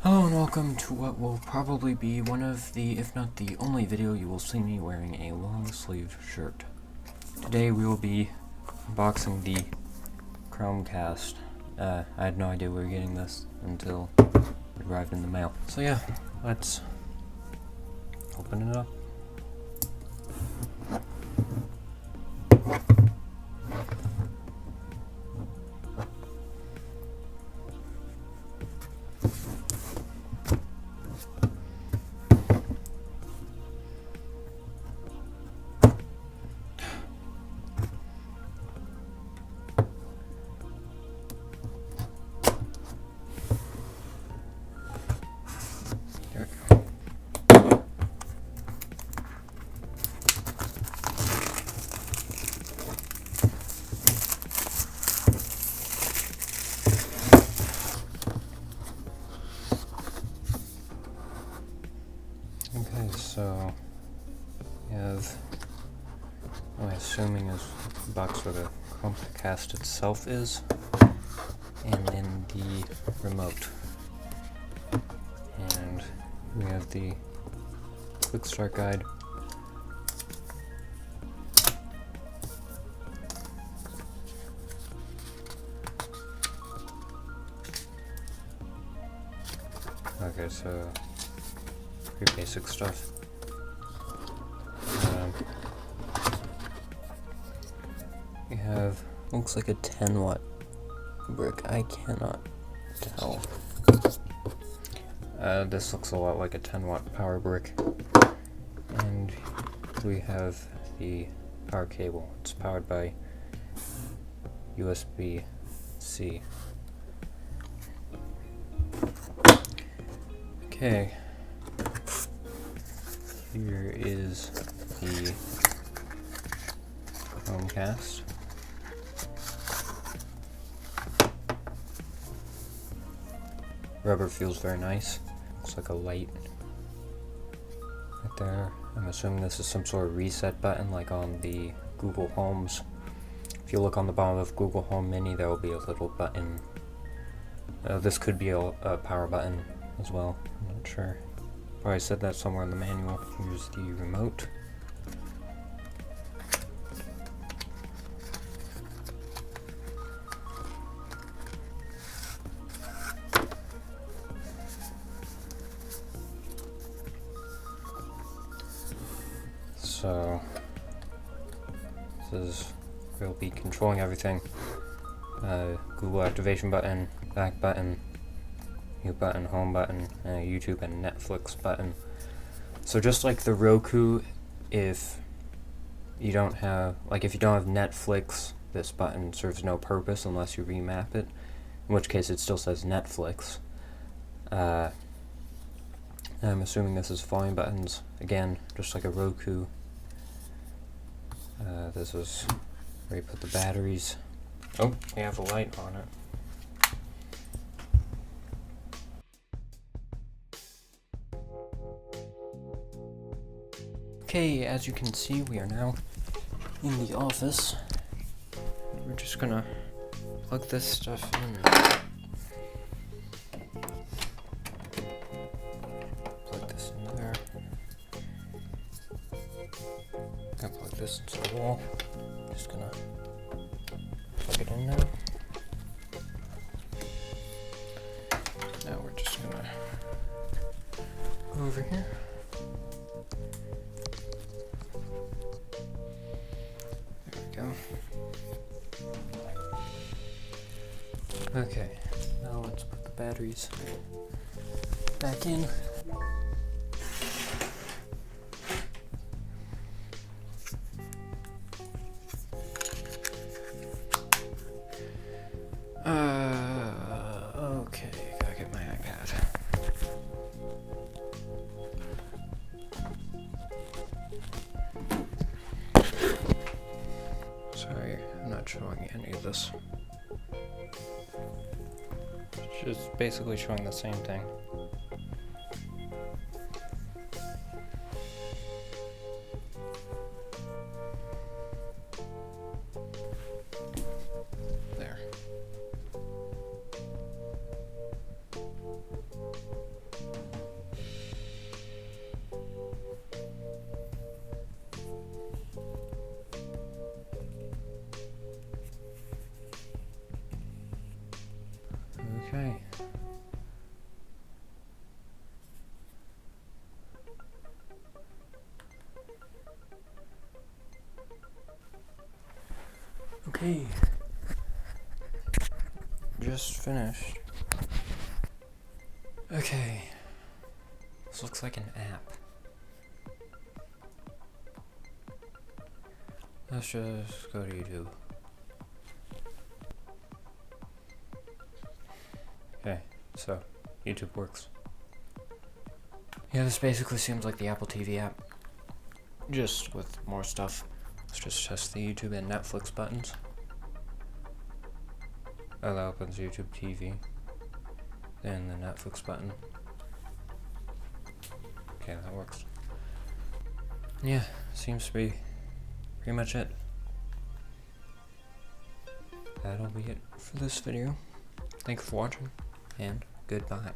Hello and welcome to what will probably be one of the, if not the only video you will see me wearing a long sleeve shirt. Today we will be unboxing the Chromecast. I had no idea we were getting this until it arrived in the mail. So yeah, let's open it up. There we go. Okay, so we have, I'm assuming is the box where the Chromecast itself is, and then the remote. And we have the quick start guide. Okay, so pretty basic stuff. We have, looks like a 10-watt brick. I cannot tell. This looks a lot like a 10-watt power brick. And we have the power cable. It's powered by USB-C. Okay. Here is the Chromecast. Rubber feels very nice. Looks like a light right there. I'm assuming this is some sort of reset button like on the Google Homes. If you look on the bottom of Google Home Mini, there will be a little button. This could be a power button as well. I'm not sure. Probably said that somewhere in the manual. Here's the remote. So this is, we'll be controlling everything. Google activation button, back button, mute button, home button, YouTube and Netflix button. So just like the Roku, if you don't have Netflix, this button serves no purpose unless you remap it, in which case it still says Netflix. I'm assuming this is volume buttons, again, just like a Roku. This is where you put the batteries. Oh, we have a light on it. Okay, as you can see, we are now in the office. We're just gonna plug this stuff in. Plug this in there. Gonna plug this into the wall. Just gonna plug it in now. Now we're just gonna go over here. Go. Okay, now let's put the batteries back in. Okay, gotta get my iPad. Sorry, I'm not showing any of this. It's just basically showing the same thing. There. just finished. Okay. This looks like an app. Let's just go to YouTube. Okay, so YouTube works. Yeah, this basically seems like the Apple TV app, just with more stuff. Let's just test the YouTube and Netflix buttons. Oh, that opens YouTube TV. Then the Netflix button. Okay, that works. Yeah, seems to be pretty much it. That'll be it for this video. Thank you for watching, and goodbye.